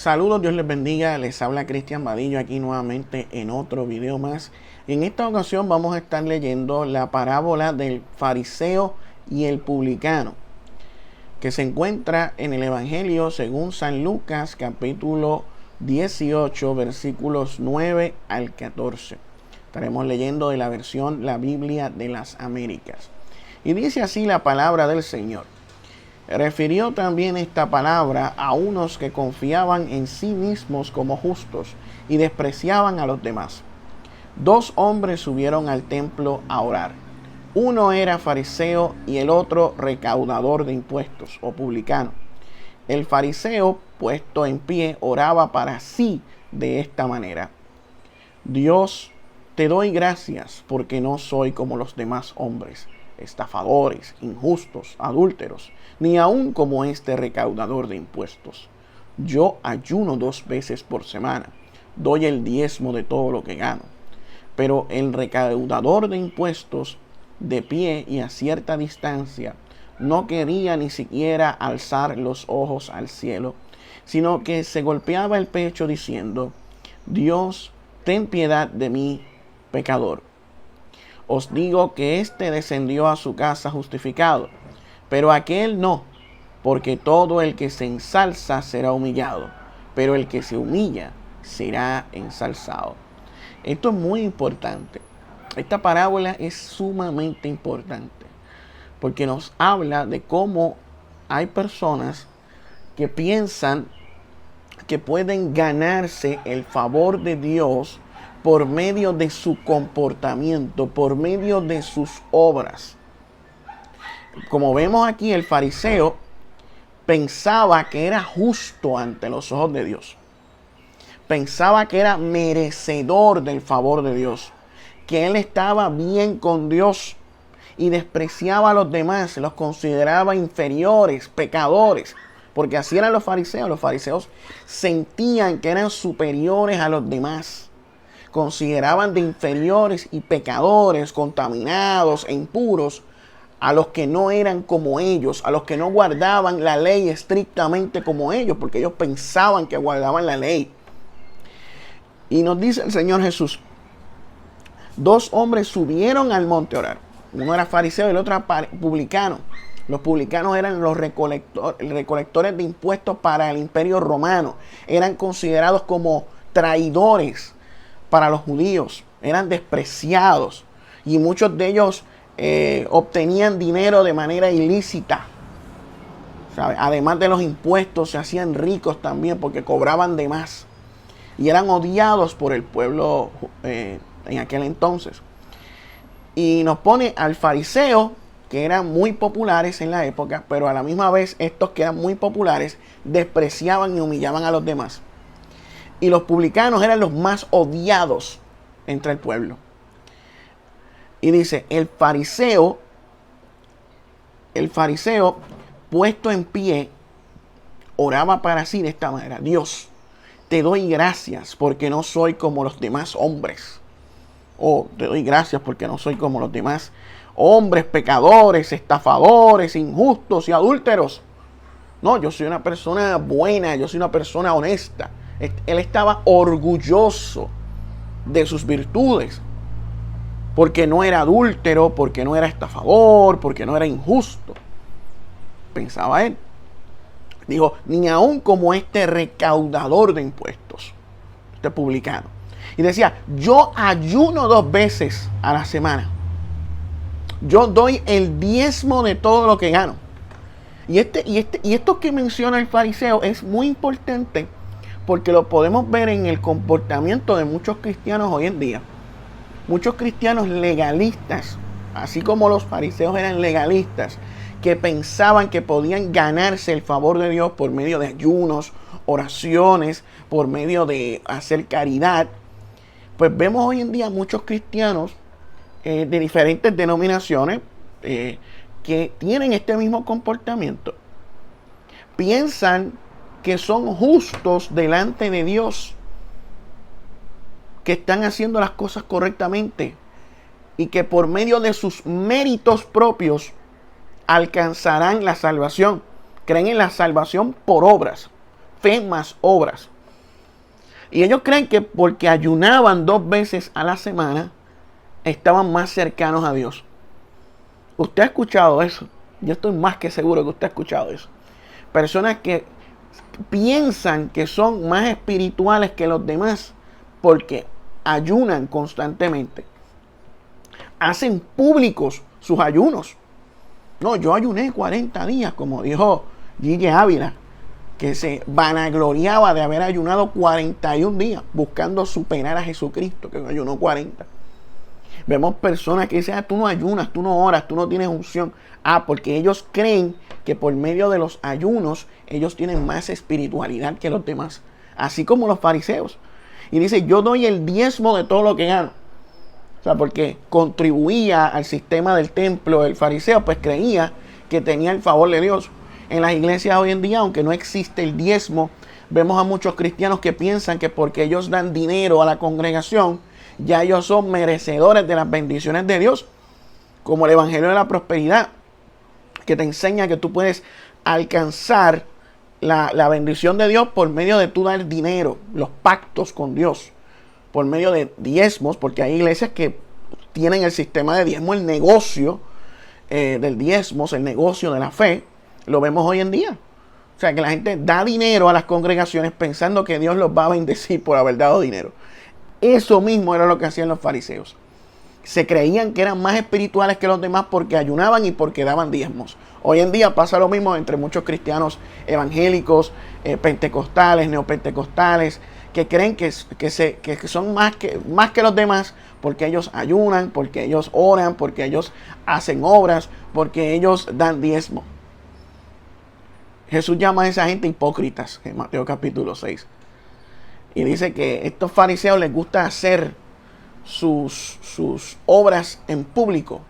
Saludos, Dios les bendiga, les habla Cristian Vadillo aquí nuevamente en otro video más. En esta ocasión vamos a estar leyendo la parábola del fariseo y el publicano, que se encuentra en el Evangelio según San Lucas capítulo 18 versículos 9 al 14. Estaremos leyendo de la versión La Biblia de las Américas. Y dice así la palabra del Señor. Refirió también esta palabra a unos que confiaban en sí mismos como justos y despreciaban a los demás. Dos hombres subieron al templo a orar. Uno era fariseo y el otro recaudador de impuestos o publicano. El fariseo, puesto en pie, oraba para sí de esta manera: Dios, te doy gracias porque no soy como los demás hombres, estafadores, injustos, adúlteros, ni aun como este recaudador de impuestos. Yo ayuno 2 veces por semana, doy el diezmo de todo lo que gano. Pero el recaudador de impuestos, de pie y a cierta distancia, no quería ni siquiera alzar los ojos al cielo, sino que se golpeaba el pecho diciendo: Dios, ten piedad de mí, pecador. Os digo que éste descendió a su casa justificado, pero aquel no, porque todo el que se ensalza será humillado, pero el que se humilla será ensalzado. Esto es muy importante. Esta parábola es sumamente importante, porque nos habla de cómo hay personas que piensan que pueden ganarse el favor de Dios por medio de su comportamiento, por medio de sus obras. Como vemos aquí, el fariseo pensaba que era justo ante los ojos de Dios. Pensaba que era merecedor del favor de Dios, que él estaba bien con Dios y despreciaba a los demás, los consideraba inferiores, pecadores, porque así eran los fariseos. Los fariseos sentían que eran superiores a los demás. Consideraban de inferiores y pecadores, contaminados e impuros a los que no eran como ellos, a los que no guardaban la ley estrictamente como ellos, porque ellos pensaban que guardaban la ley. Y nos dice el Señor Jesús: 2 hombres subieron al monte a orar. Uno era fariseo y el otro era publicano. Los publicanos eran los recolectores de impuestos para el imperio romano. Eran considerados como traidores para los judíos. Eran despreciados. Y muchos de ellos obtenían dinero de manera ilícita. ¿Sabe? Además de los impuestos, se hacían ricos también porque cobraban de más. Y eran odiados por el pueblo en aquel entonces. Y nos pone al fariseo, que eran muy populares en la época, pero a la misma vez estos que eran muy populares despreciaban y humillaban a los demás. Y los publicanos eran los más odiados entre el pueblo. Y dice, el fariseo puesto en pie, oraba para sí de esta manera: Dios, te doy gracias porque no soy como los demás hombres. Te doy gracias porque no soy como los demás hombres, pecadores, estafadores, injustos y adúlteros. No, yo soy una persona buena, yo soy una persona honesta. Él estaba orgulloso de sus virtudes, porque no era adúltero, porque no era estafador, porque no era injusto. Pensaba él. Dijo, ni aun como este recaudador de impuestos, este publicano. Y decía, yo ayuno 2 veces a la semana. Yo doy el diezmo de todo lo que gano. Y esto que menciona el fariseo es muy importante, porque lo podemos ver en el comportamiento de muchos cristianos hoy en día. Muchos cristianos legalistas, así como los fariseos eran legalistas, que pensaban que podían ganarse el favor de Dios por medio de ayunos, oraciones, por medio de hacer caridad. Pues vemos hoy en día muchos cristianos de diferentes denominaciones que tienen este mismo comportamiento. Piensan que son justos delante de Dios, que están haciendo las cosas correctamente y que por medio de sus méritos propios alcanzarán la salvación. Creen en la salvación por obras, fe más obras. Y ellos creen que porque ayunaban 2 veces a la semana, estaban más cercanos a Dios. Usted ha escuchado eso. Yo estoy más que seguro que usted ha escuchado eso. Personas que piensan que son más espirituales que los demás porque ayunan constantemente. Hacen públicos sus ayunos. No, yo ayuné 40 días, como dijo Gigi Ávila, que se vanagloriaba de haber ayunado 41 días buscando superar a Jesucristo, que ayunó 40. Vemos personas que dicen, tú no ayunas, tú no oras, tú no tienes unción. Porque ellos creen que por medio de los ayunos ellos tienen más espiritualidad que los demás. Así como los fariseos. Y dice, yo doy el diezmo de todo lo que gano. O sea, porque contribuía al sistema del templo. El fariseo pues creía que tenía el favor de Dios. En las iglesias hoy en día, aunque no existe el diezmo, vemos a muchos cristianos que piensan que porque ellos dan dinero a la congregación, ya ellos son merecedores de las bendiciones de Dios. Como el Evangelio de la Prosperidad, que te enseña que tú puedes alcanzar la bendición de Dios por medio de tú dar dinero, los pactos con Dios, por medio de diezmos, porque hay iglesias que tienen el sistema de diezmo, el negocio del diezmos, el negocio de la fe, lo vemos hoy en día. O sea, que la gente da dinero a las congregaciones pensando que Dios los va a bendecir por haber dado dinero. Eso mismo era lo que hacían los fariseos. Se creían que eran más espirituales que los demás porque ayunaban y porque daban diezmos. Hoy en día pasa lo mismo entre muchos cristianos evangélicos, pentecostales, neopentecostales, que creen que son más que los demás porque ellos ayunan, porque ellos oran, porque ellos hacen obras, porque ellos dan diezmo. Jesús llama a esa gente hipócritas en Mateo capítulo 6. Y dice que a estos fariseos les gusta hacer sus obras en público,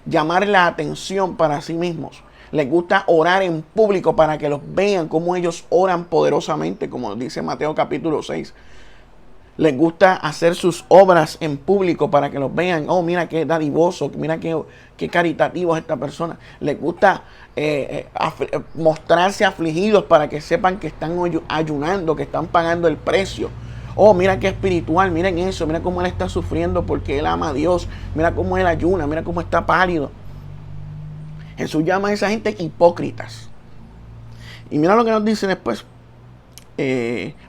llamar la atención para sí mismos. Les gusta orar en público para que los vean como ellos oran poderosamente, como dice Mateo capítulo 6. Les gusta hacer sus obras en público para que los vean. Oh, mira qué dadivoso, mira qué caritativo es esta persona. Les gusta mostrarse afligidos para que sepan que están ayunando, que están pagando el precio. Oh, mira qué espiritual, miren eso, mira cómo él está sufriendo porque él ama a Dios. Mira cómo él ayuna, mira cómo está pálido. Jesús llama a esa gente hipócritas. Y mira lo que nos dice después.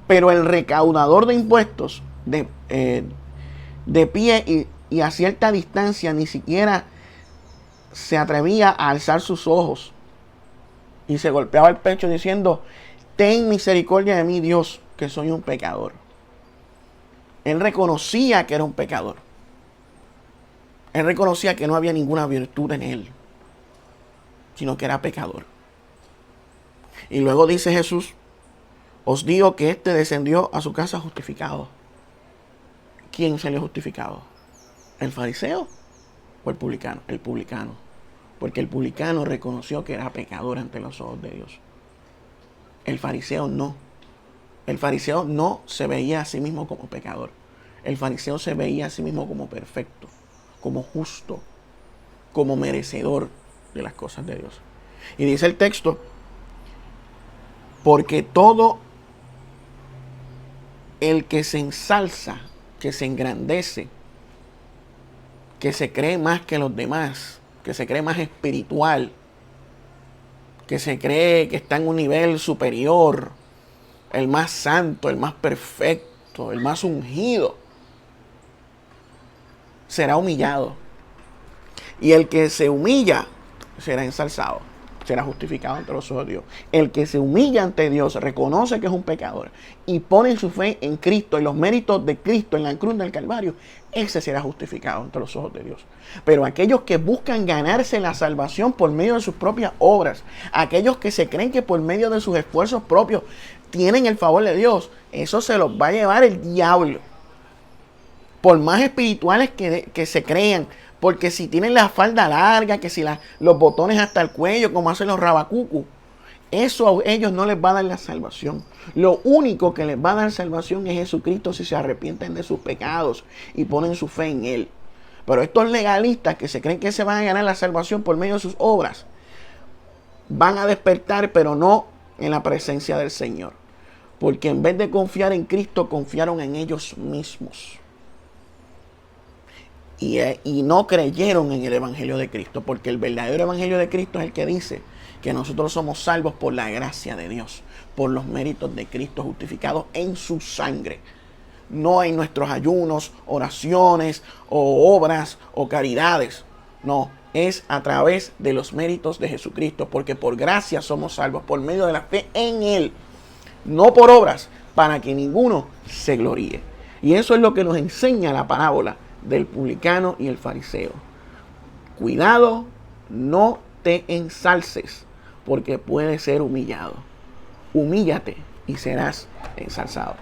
Pero el recaudador de impuestos de pie y a cierta distancia ni siquiera se atrevía a alzar sus ojos y se golpeaba el pecho diciendo, ten misericordia de mí, Dios, que soy un pecador. Él reconocía que era un pecador. Él reconocía que no había ninguna virtud en él, sino que era pecador. Y luego dice Jesús, os digo que éste descendió a su casa justificado. ¿Quién salió justificado? ¿El fariseo o el publicano? El publicano. Porque el publicano reconoció que era pecador ante los ojos de Dios. El fariseo no. El fariseo no se veía a sí mismo como pecador. El fariseo se veía a sí mismo como perfecto, como justo, como merecedor de las cosas de Dios. Y dice el texto, porque todo el que se ensalza, que se engrandece, que se cree más que los demás, que se cree más espiritual, que se cree que está en un nivel superior, el más santo, el más perfecto, el más ungido, será humillado. Y el que se humilla será ensalzado, será justificado ante los ojos de Dios. El que se humilla ante Dios, reconoce que es un pecador y pone su fe en Cristo y los méritos de Cristo en la cruz del Calvario, ese será justificado ante los ojos de Dios. Pero aquellos que buscan ganarse la salvación por medio de sus propias obras, aquellos que se creen que por medio de sus esfuerzos propios tienen el favor de Dios, eso se los va a llevar el diablo. Por más espirituales que se crean, porque si tienen la falda larga, que si los botones hasta el cuello, como hacen los rabacucu, eso a ellos no les va a dar la salvación. Lo único que les va a dar salvación es Jesucristo si se arrepienten de sus pecados y ponen su fe en Él. Pero estos legalistas que se creen que se van a ganar la salvación por medio de sus obras, van a despertar, pero no en la presencia del Señor. porque en vez de confiar en Cristo, confiaron en ellos mismos. Y no creyeron en el Evangelio de Cristo, porque el verdadero Evangelio de Cristo es el que dice que nosotros somos salvos por la gracia de Dios, por los méritos de Cristo justificados en su sangre. No en nuestros ayunos, oraciones o obras o caridades. No, es a través de los méritos de Jesucristo, porque por gracia somos salvos, por medio de la fe en Él, no por obras, para que ninguno se gloríe. Y eso es lo que nos enseña la parábola del publicano y el fariseo. Cuidado, no te ensalces, porque puedes ser humillado. Humíllate y serás ensalzado.